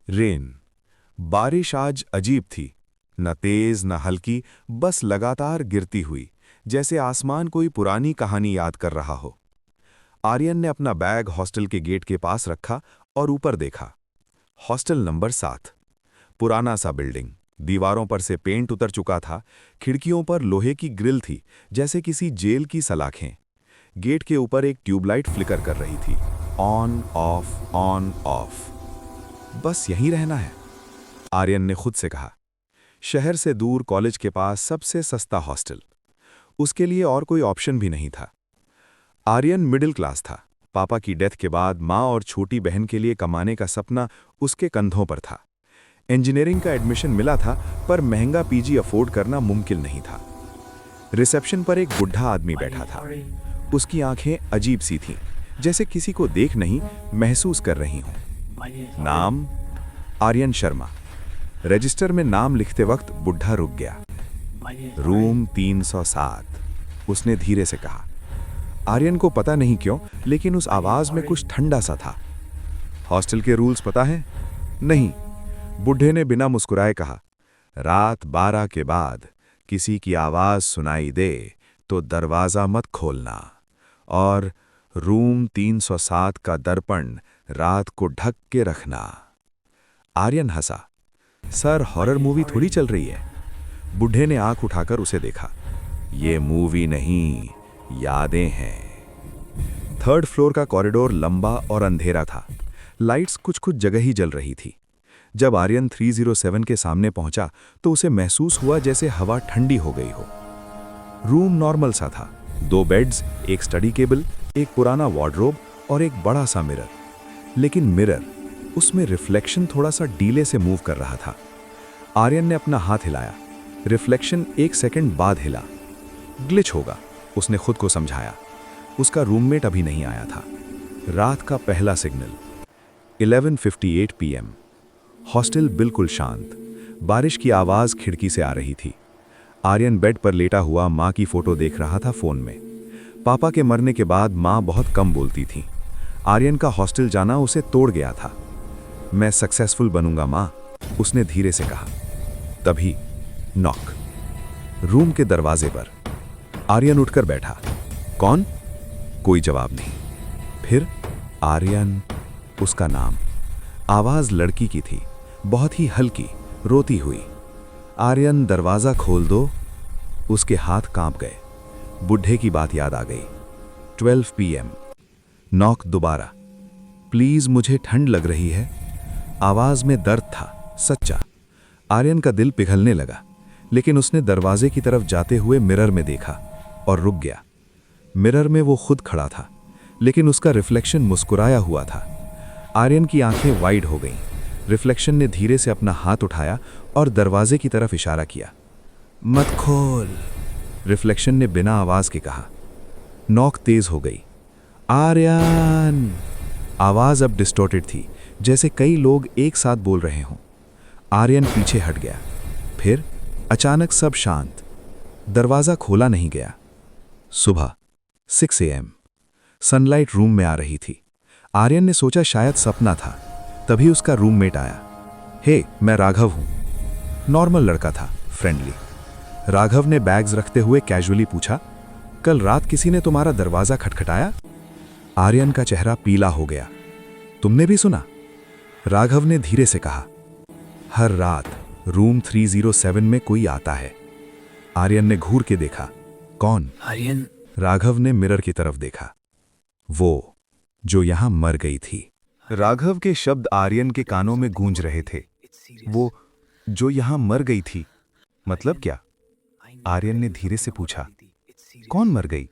Rain. बारिश आज अजीब थी, न तेज न हल्की, बस लगातार गिरती हुई, जैसे आसमान कोई पुरानी कहानी याद कर रहा हो। आर्यन ने अपना बैग हॉस्टल के गेट के पास रखा और ऊपर देखा। Hostel number 7। पुराना सा बिल्डिंग, दीवारों पर से पेंट उतर चुका था, खिड़कियों पर लोहे की ग्रिल थी, जैसे किसी जेल की सलाखें। गेट के ऊपर एक ट्यूबलाइट फ्लिकर कर रही थी, ऑन ऑफ। बस यहीं रहना है, आर्यन ने खुद से कहा। शहर से दूर, कॉलेज के पास, सबसे सस्ता हॉस्टल। उसके लिए और कोई ऑप्शन भी नहीं था। आर्यन मिडिल क्लास था। पापा की डेथ के बाद माँ और छोटी बहन के लिए कमाने का सपना उसके कंधों पर था। इंजीनियरिंग का एडमिशन मिला था, पर महंगा पीजी अफोर्ड करना मुमकिन नहीं था। रिसेप्शन पर एक बुढ़ा आदमी बैठा था। उसकी आंखें अजीब सी थीं, जैसे किसी को देख नहीं, महसूस कर रही हों। नाम आर्यन शर्मा। रजिस्टर में नाम लिखते वक्त बुढ़ा रुक गया। रूम 307, उसने धीरे से कहा। आर्यन को पता नहीं क्यों, लेकिन उस आवाज में कुछ ठंडा सा था। हॉस्टल के रूल्स पता है? नहीं, बुढ़े ने बिना मुस्कुराए कहा। रात 12 के बाद किसी की आवाज सुनाई दे तो दरवाजा मत खोलना, और रूम 307 का दर्पण रात को ढक के रखना। आर्यन हंसा। सर, हॉरर मूवी थोड़ी चल रही है। बुढ़े ने आंख उठाकर उसे देखा। ये मूवी नहीं, यादें हैं। 3rd फ्लोर का कॉरिडोर लंबा और अंधेरा था। लाइट्स कुछ कुछ जगह ही जल रही थी। जब आर्यन 307 के सामने पहुंचा तो उसे महसूस हुआ जैसे हवा ठंडी हो गई हो। रूम नॉर्मल सा था। 2 बेड्स, एक स्टडी टेबल, एक पुराना वार्डरोब और एक बड़ा सा मिरर। लेकिन मिरर, उसमें रिफ्लेक्शन थोड़ा सा डीले से मूव कर रहा था। आर्यन ने अपना हाथ हिलाया। रिफ्लेक्शन 1 सेकंड बाद हिला। ग्लिच होगा, उसने खुद को समझाया। उसका रूममेट अभी नहीं आया था। रात का पहला सिग्नल। 11:58 PM। हॉस्टल बिल्कुल शांत। बारिश की आवाज खिड़की से आ रही थी। आर्यन बेड पर लेटा हुआ माँ की फोटो देख रहा था फोन में। पापा के मरने के बाद माँ बहुत कम बोलती थी। आर्यन का हॉस्टल जाना उसे तोड़ गया था। मैं सक्सेसफुल बनूंगा माँ, उसने धीरे से कहा। तभी नॉक। रूम के दरवाजे पर। आर्यन उठकर बैठा। कौन? कोई जवाब नहीं। फिर आर्यन, उसका नाम। आवाज लड़की की थी, बहुत ही हल्की, रोती हुई। आर्यन, दरवाजा खोल दो। उसके हाथ कांप गए। बुढ़े की बात याद आ गई। 12 PM। नॉक दोबारा। प्लीज, मुझे ठंड लग रही है। आवाज में दर्द था, सच्चा। आर्यन का दिल पिघलने लगा, लेकिन उसने दरवाजे की तरफ जाते हुए मिरर में देखा और रुक गया। मिरर में वो खुद खड़ा था, लेकिन उसका रिफ्लेक्शन मुस्कुराया हुआ था। आर्यन की आंखें वाइड हो गईं। रिफ्लेक्शन ने धीरे से अपना हाथ उठाया और दरवाजे की तरफ इशारा किया। मत खोल, रिफ्लेक्शन ने बिना आवाज के कहा। नॉक तेज हो गई। आर्यन! आवाज अब डिस्टॉर्टेड थी, जैसे कई लोग एक साथ बोल रहे हों। आर्यन पीछे हट गया। फिर अचानक सब शांत। दरवाजा खोला नहीं गया। सुबह 6 AM। सनलाइट रूम में आ रही थी। आर्यन ने सोचा शायद सपना था। तभी उसका रूममेट आया। हे, मैं राघव हूं। नॉर्मल लड़का था, फ्रेंडली। राघव ने बैग्स रखते हुए कैजुअली पूछा, कल रात किसी ने तुम्हारा दरवाजा खटखटाया? आर्यन का चेहरा पीला हो गया। तुमने भी सुना? राघव ने धीरे से कहा। हर रात रूम 307 में कोई आता है। आर्यन ने घूर के देखा। कौन? आर्यन। राघव ने मिरर की तरफ देखा। वो जो यहां मर गई थी। राघव के शब्द आर्यन के कानों में गूंज रहे थे। वो जो यहां मर गई थी, मतलब क्या? आर्यन ने धीरे से पूछा। कौन मर गई?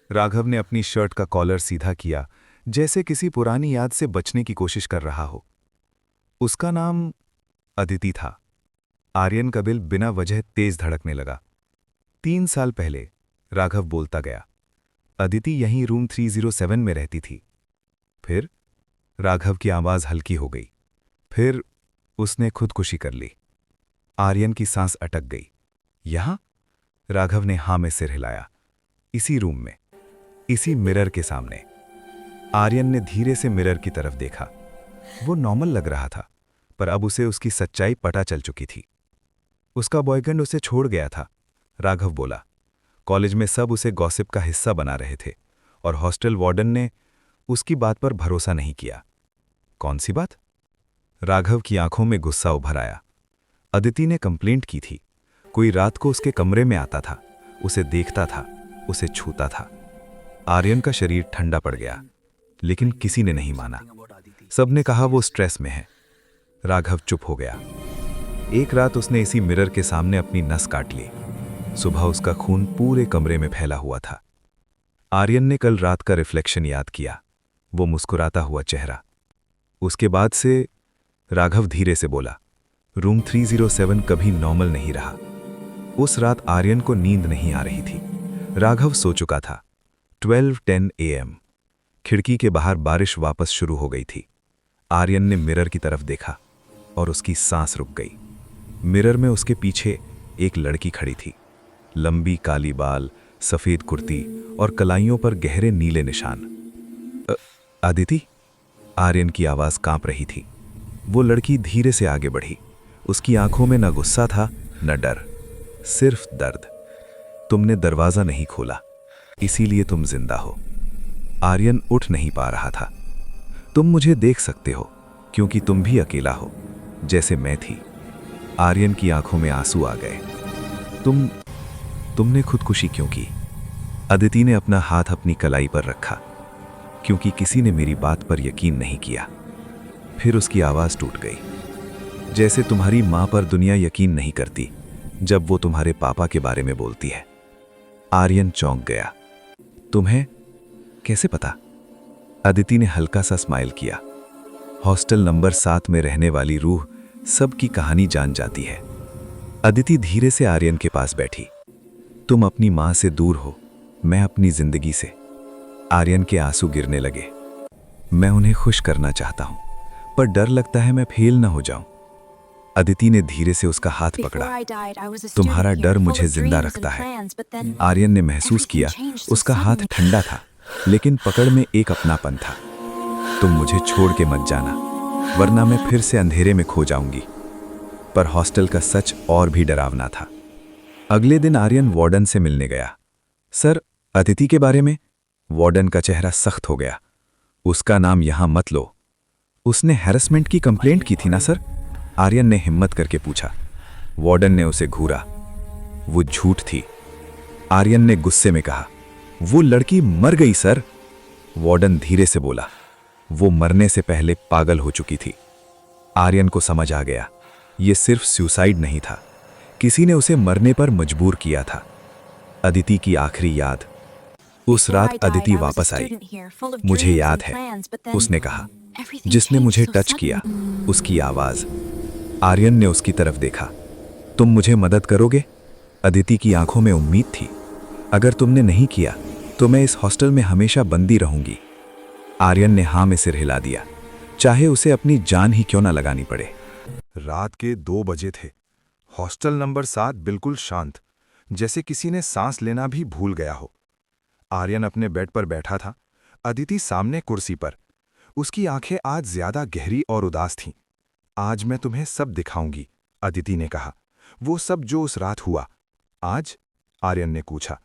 राघव ने अपनी शर्ट का कॉलर सीधा किया, जैसे किसी पुरानी याद से बचने की कोशिश कर रहा हो। उसका नाम अदिति था। आर्यन का दिल बिना वजह तेज धड़कने लगा। 3 साल पहले, राघव बोलता गया। अदिति यहीं रूम 307 में रहती थी। फिर राघव की आवाज हल्की हो गई। फिर उसने खुदकुशी कर ली। आर्यन की सांस अटक गई। यहां? राघव ने हां में सिर हिलाया। इसी रूम में, इसी मिरर के सामने। आर्यन ने धीरे से मिरर की तरफ देखा। वो नॉर्मल लग रहा था, पर अब उसे उसकी सच्चाई पता चल चुकी थी। उसका बॉयफ्रेंड उसे छोड़ गया था, राघव बोला। कॉलेज में सब उसे गॉसिप का हिस्सा बना रहे थे और हॉस्टल वार्डन ने उसकी बात पर भरोसा नहीं किया। कौन सी बात? राघव की आंखों में गुस्सा उभर आया। अदिति ने कंप्लेंट की थी। कोई रात को उसके कमरे में आता था, उसे देखता था, उसे छूता था। आर्यन का शरीर ठंडा पड़ गया, लेकिन किसी ने नहीं माना। सबने कहा वो स्ट्रेस में है। राघव चुप हो गया। एक रात उसने इसी मिरर के सामने अपनी नस काट ली। सुबह उसका खून पूरे कमरे में फैला हुआ था। आर्यन ने कल रात का रिफ्लेक्शन याद किया, वो मुस्कुराता हुआ चेहरा। उसके बाद से राघव धीरे से बोला, रूम 307 कभी नॉर्मल नहीं रहा। उस रात आर्यन को नींद नहीं आ रही थी। राघव सो चुका था। 12:10 AM। खिड़की के बाहर बारिश वापस शुरू हो गई थी। आर्यन ने मिरर की तरफ देखा और उसकी सांस रुक गई। मिरर में उसके पीछे एक लड़की खड़ी थी। लंबी काली बाल, सफेद कुर्ती और कलाइयों पर गहरे नीले निशान। अदिति? आर्यन की आवाज कांप रही थी। वो लड़की धीरे से आगे बढ़ी। उसकी आंखों में न गुस्सा था न डर, सिर्फ दर्द। तुमने दरवाजा नहीं खोला, इसीलिए तुम जिंदा हो। आर्यन उठ नहीं पा रहा था। तुम मुझे देख सकते हो क्योंकि तुम भी अकेला हो, जैसे मैं थी। आर्यन की आंखों में आंसू आ गए। तुमने खुदकुशी क्यों की? अदिति ने अपना हाथ अपनी कलाई पर रखा। क्योंकि किसी ने मेरी बात पर यकीन नहीं किया। फिर उसकी आवाज टूट गई। जैसे तुम्हारी मां पर दुनिया यकीन नहीं करती जब वो तुम्हारे पापा के बारे में बोलती है। आर्यन चौंक गया। तुम्हें कैसे पता? अदिति ने हल्का सा स्माइल किया। हॉस्टल नंबर 7 में रहने वाली रूह सबकी कहानी जान जाती है। अदिति धीरे से आर्यन के पास बैठी। तुम अपनी मां से दूर हो, मैं अपनी जिंदगी से। आर्यन के आंसू गिरने लगे। मैं उन्हें खुश करना चाहता हूं, पर डर लगता है मैं फेल न हो जाऊं। अदिति ने धीरे से उसका हाथ पकड़ा। तुम्हारा डर मुझे जिंदा रखता है। आर्यन ने महसूस किया उसका हाथ ठंडा था, लेकिन पकड़ में एक अपनापन था। तुम मुझे छोड़ के मत जाना, वरना मैं फिर से अंधेरे में खो जाऊंगी। पर हॉस्टल का सच और भी डरावना था। अगले दिन आर्यन वार्डन से मिलने गया। सर, अदिति के बारे में? वार्डन का चेहरा सख्त हो गया। उसका नाम यहां मत लो। उसने हैरेसमेंट की कंप्लेंट की थी ना सर? आर्यन ने हिम्मत करके पूछा। वार्डन ने उसे घूरा। वो झूठ थी। आर्यन ने गुस्से में कहा, वो लड़की मर गई सर। वार्डन धीरे से बोला, वो मरने से पहले पागल हो चुकी थी। आर्यन को समझ आ गया, ये सिर्फ सुसाइड नहीं था, किसी ने उसे मरने पर मजबूर किया था। अदिति की आखिरी याद। उस रात अदिति वापस आई। मुझे याद है, उसने कहा। जिसने मुझे टच किया, उसकी आवाज। आर्यन ने उसकी तरफ देखा। तुम मुझे मदद करोगे? अदिति की आंखों में उम्मीद थी। अगर तुमने नहीं किया तो मैं इस हॉस्टल में हमेशा बंदी रहूंगी। आर्यन ने हां में सिर हिला दिया, चाहे उसे अपनी जान ही क्यों ना लगानी पड़े। रात के 2 बजे थे। हॉस्टल नंबर 7 बिल्कुल शांत, जैसे किसी ने सांस लेना भी भूल गया हो। आर्यन अपने बेड पर बैठा था, अदिति सामने कुर्सी पर। उसकी आंखें आज ज्यादा गहरी और उदास थीं। आज मैं तुम्हें सब दिखाऊंगी, अदिति ने कहा। वो सब जो उस रात हुआ। आज? आर्यन ने पूछा।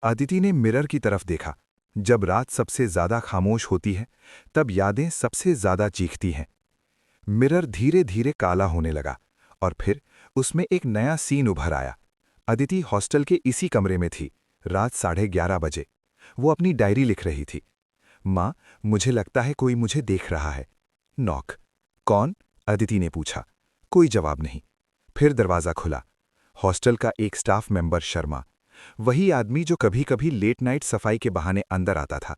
अदिति ने मिरर की तरफ देखा। जब रात सबसे ज्यादा खामोश होती है, तब यादें सबसे ज्यादा चीखती हैं। मिरर धीरे धीरे काला होने लगा और फिर उसमें एक नया सीन उभर आया। अदिति हॉस्टल के इसी कमरे में थी, रात 11:30 बजे। वो अपनी डायरी लिख रही थी। माँ, मुझे लगता है कोई मुझे देख रहा है। नॉक। कौन? अदिति ने पूछा। कोई जवाब नहीं। फिर दरवाजा खुला। हॉस्टल का एक स्टाफ मेंबर शर्मा, वही आदमी जो कभी कभी लेट नाइट सफाई के बहाने अंदर आता था।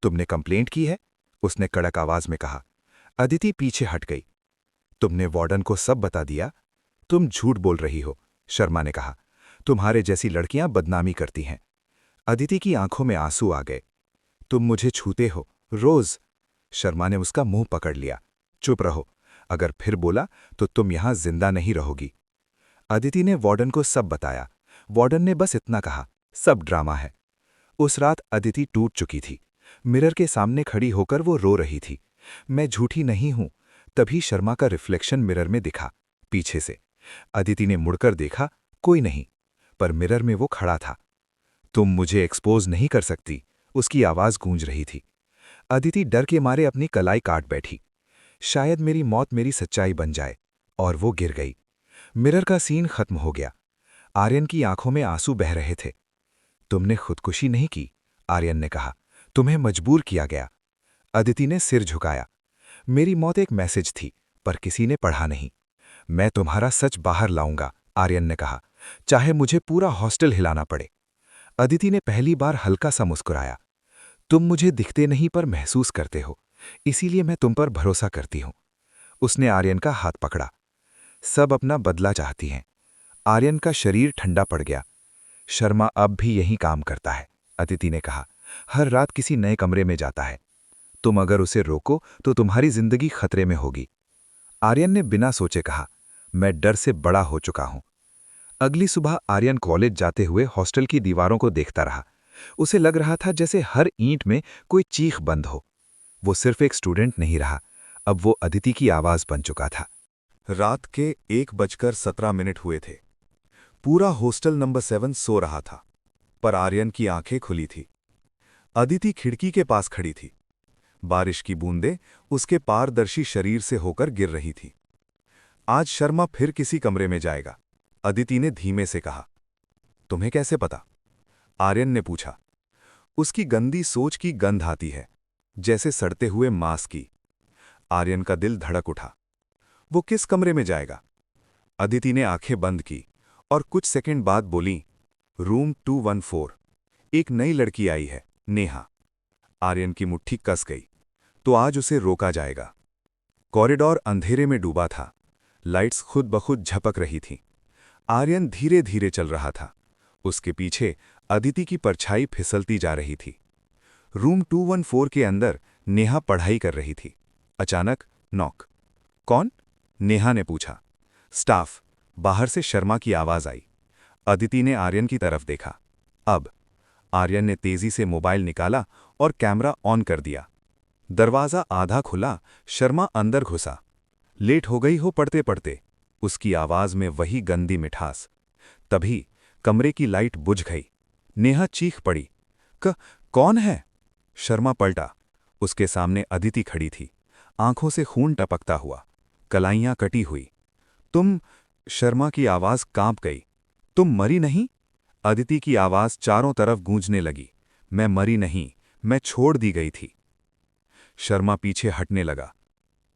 तुमने कंप्लेंट की है? उसने कड़क आवाज में कहा। अदिति पीछे हट गई। तुमने वार्डन को सब बता दिया? तुम झूठ बोल रही हो, शर्मा ने कहा। तुम्हारे जैसी लड़कियां बदनामी करती हैं। अदिति की आंखों में आंसू आ गए। तुम मुझे छूते हो रोज। शर्मा ने उसका मुंह पकड़ लिया। चुप रहो, अगर फिर बोला तो तुम यहां जिंदा नहीं रहोगी। अदिति ने वार्डन को सब बताया। वार्डन ने बस इतना कहा, सब ड्रामा है। उस रात अदिति टूट चुकी थी। मिरर के सामने खड़ी होकर वो रो रही थी। मैं झूठी नहीं हूं, तभी शर्मा का रिफ्लेक्शन मिरर में दिखा, पीछे से। अदिति ने मुड़कर देखा, कोई नहीं, पर मिरर में वो खड़ा था। तुम मुझे एक्सपोज नहीं कर सकती, उसकी आवाज गूंज रही थी। अदिति डर के मारे अपनी कलाई काट बैठी। शायद मेरी मौत मेरी सच्चाई बन जाए। और वो गिर गई। मिरर का सीन खत्म हो गया। आर्यन की आंखों में आंसू बह रहे थे। तुमने खुदकुशी नहीं की, आर्यन ने कहा, तुम्हें मजबूर किया गया। अदिति ने सिर झुकाया। मेरी मौत एक मैसेज थी, पर किसी ने पढ़ा नहीं। मैं तुम्हारा सच बाहर लाऊंगा, आर्यन ने कहा, चाहे मुझे पूरा हॉस्टल हिलाना पड़े। अदिति ने पहली बार हल्का सा मुस्कुराया। तुम मुझे दिखते नहीं पर महसूस करते हो, इसीलिए मैं तुम पर भरोसा करती हूं। उसने आर्यन का हाथ पकड़ा। सब अपना बदला चाहती हैं। आर्यन का शरीर ठंडा पड़ गया। शर्मा अब भी यही काम करता है, अदिति ने कहा, हर रात किसी नए कमरे में जाता है। तुम अगर उसे रोको तो तुम्हारी जिंदगी खतरे में होगी। आर्यन ने बिना सोचे कहा, मैं डर से बड़ा हो चुका हूं। अगली सुबह आर्यन कॉलेज जाते हुए हॉस्टल की दीवारों को देखता रहा। उसे लग रहा था जैसे हर ईंट में कोई चीख बंद हो। वो सिर्फ एक स्टूडेंट नहीं रहा, अब वो अदिति की आवाज बन चुका था। रात के 1:17 हुए थे। पूरा हॉस्टल नंबर 7 सो रहा था, पर आर्यन की आंखें खुली थी। अदिति खिड़की के पास खड़ी थी। बारिश की बूंदें उसके पारदर्शी शरीर से होकर गिर रही थी। आज शर्मा फिर किसी कमरे में जाएगा, अदिति ने धीमे से कहा। तुम्हें कैसे पता? आर्यन ने पूछा। उसकी गंदी सोच की गंध आती है, जैसे सड़ते हुए मांस की। आर्यन का दिल धड़क उठा। वो किस कमरे में जाएगा? अदिति ने आंखें बंद की और कुछ सेकंड बाद बोली, रूम 214। एक नई लड़की आई है, नेहा। आर्यन की मुट्ठी कस गई। तो आज उसे रोका जाएगा। कॉरिडोर अंधेरे में डूबा था। लाइट्स खुद ब खुद झपक रही थीं। आर्यन धीरे धीरे चल रहा था। उसके पीछे अदिति की परछाई फिसलती जा रही थी। रूम 214 के अंदर नेहा पढ़ाई कर रही थी। अचानक नॉक। कौन? नेहा ने पूछा। स्टाफ। बाहर से शर्मा की आवाज आई। अदिति ने आर्यन की तरफ देखा। अब आर्यन ने तेजी से मोबाइल निकाला और कैमरा ऑन कर दिया। दरवाजा आधा खुला, शर्मा अंदर घुसा। लेट हो गई हो पढ़ते पढ़ते, उसकी आवाज में वही गंदी मिठास। तभी कमरे की लाइट बुझ गई। नेहा चीख पड़ी। कौन है? शर्मा पलटा। उसके सामने अदिति खड़ी थी, आंखों से खून टपकता हुआ, कलाइयां कटी हुई। तुम? शर्मा की आवाज कांप गई। तुम मरी नहीं? अदिति की आवाज चारों तरफ गूंजने लगी। मैं मरी नहीं, मैं छोड़ दी गई थी। शर्मा पीछे हटने लगा।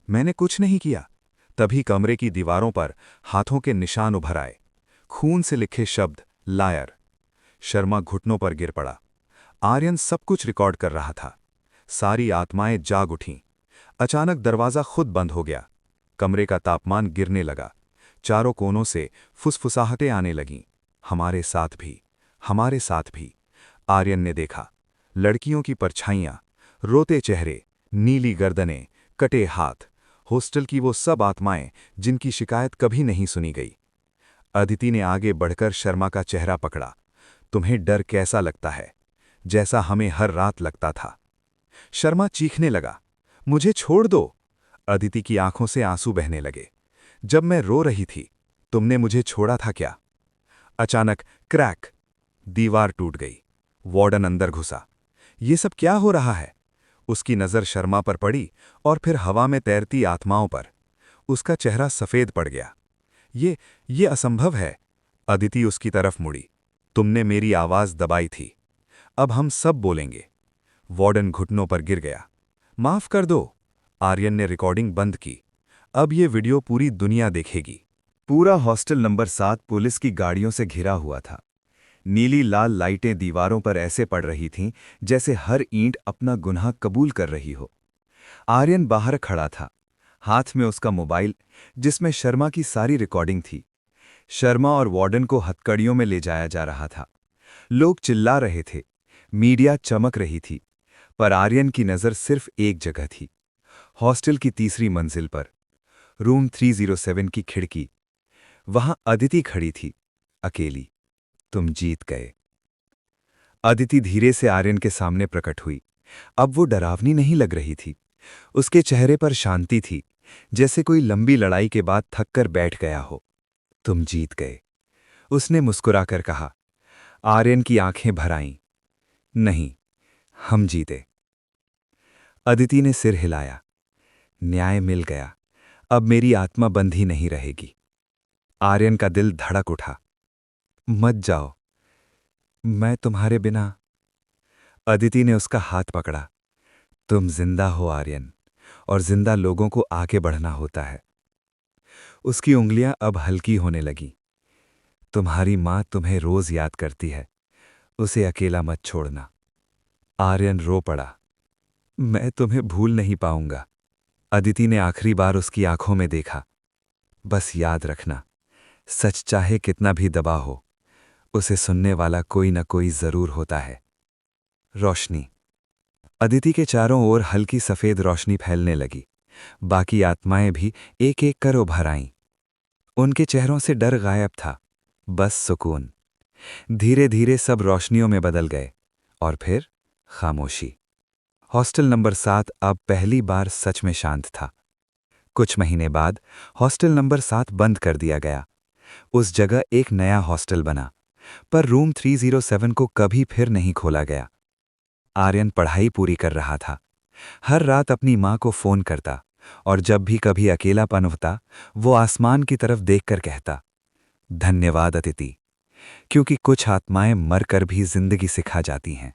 मैंने कुछ नहीं किया। तभी कमरे की दीवारों पर हाथों के निशान उभर आए। खून से लिखे शब्द, लायर। शर्मा घुटनों पर गिर पड़ा। आर्यन सब कुछ रिकॉर्ड कर रहा था। सारी आत्माएं जाग उठीं। अचानक दरवाजा खुद बंद हो गया। कमरे का तापमान गिरने लगा। चारों कोनों से फुसफुसाहटें आने लगीं। हमारे साथ भी, हमारे साथ भी। आर्यन ने देखा। लड़कियों की परछाइयां, रोते चेहरे, नीली गर्दनें, कटे हाथ। हॉस्टल की वो सब आत्माएं जिनकी शिकायत कभी नहीं सुनी गई। अदिति ने आगे बढ़कर शर्मा का चेहरा पकड़ा। तुम्हें डर कैसा लगता है? जैसा हमें हर रात लगता था। शर्मा चीखने लगा। मुझे छोड़ दो। अदिति की आंखों से आंसू बहने लगे। जब मैं रो रही थी, तुमने मुझे छोड़ा था क्या? अचानक क्रैक। दीवार टूट गई। वार्डन अंदर घुसा। ये सब क्या हो रहा है? उसकी नजर शर्मा पर पड़ी और फिर हवा में तैरती आत्माओं पर। उसका चेहरा सफेद पड़ गया। ये असंभव है। अदिति उसकी तरफ मुड़ी। तुमने मेरी आवाज दबाई थी। अब हम सब बोलेंगे। वार्डन घुटनों पर गिर गया। माफ कर दो। आर्यन ने रिकॉर्डिंग बंद की। अब ये वीडियो पूरी दुनिया देखेगी। पूरा हॉस्टल नंबर 7 पुलिस की गाड़ियों से घिरा हुआ था। नीली लाल लाइटें दीवारों पर ऐसे पड़ रही थीं जैसे हर ईंट अपना गुनाह कबूल कर रही हो। आर्यन बाहर खड़ा था, हाथ में उसका मोबाइल, जिसमें शर्मा की सारी रिकॉर्डिंग थी। शर्मा और वार्डन को हथकड़ियों में ले जाया जा रहा था। लोग चिल्ला रहे थे, मीडिया चमक रही थी, पर आर्यन की नज़र सिर्फ एक जगह थी, हॉस्टल की तीसरी मंजिल पर, रूम 307 की खिड़की। वहां अदिति खड़ी थी, अकेली। तुम जीत गए। अदिति धीरे से आर्यन के सामने प्रकट हुई। अब वो डरावनी नहीं लग रही थी। उसके चेहरे पर शांति थी, जैसे कोई लंबी लड़ाई के बाद थककर बैठ गया हो। तुम जीत गए, उसने मुस्कुराकर कहा। आर्यन की आंखें भर आईं। नहीं, हम जीते। अदिति ने सिर हिलाया। न्याय मिल गया, अब मेरी आत्मा बंधी नहीं रहेगी। आर्यन का दिल धड़क उठा। मत जाओ, मैं तुम्हारे बिना। अदिति ने उसका हाथ पकड़ा। तुम जिंदा हो आर्यन, और जिंदा लोगों को आगे बढ़ना होता है। उसकी उंगलियां अब हल्की होने लगीं। तुम्हारी मां तुम्हें रोज याद करती है, उसे अकेला मत छोड़ना। आर्यन रो पड़ा। मैं तुम्हें भूल नहीं पाऊंगा। अदिति ने आखिरी बार उसकी आंखों में देखा। बस याद रखना, सच चाहे कितना भी दबा हो, उसे सुनने वाला कोई न कोई जरूर होता है। रोशनी। अदिति के चारों ओर हल्की सफेद रोशनी फैलने लगी। बाकी आत्माएं भी एक एक कर उभर आईं। उनके चेहरों से डर गायब था, बस सुकून। धीरे धीरे सब रोशनियों में बदल गए, और फिर खामोशी। हॉस्टल नंबर 7 अब पहली बार सच में शांत था। कुछ महीने बाद हॉस्टल नंबर 7 बंद कर दिया गया। उस जगह एक नया हॉस्टल बना, पर रूम 307 को कभी फिर नहीं खोला गया। आर्यन पढ़ाई पूरी कर रहा था। हर रात अपनी मां को फोन करता, और जब भी कभी अकेलापन होता, वो आसमान की तरफ देखकर कहता, धन्यवाद अदिति, क्योंकि कुछ आत्माएं मरकर भी जिंदगी सिखा जाती हैं।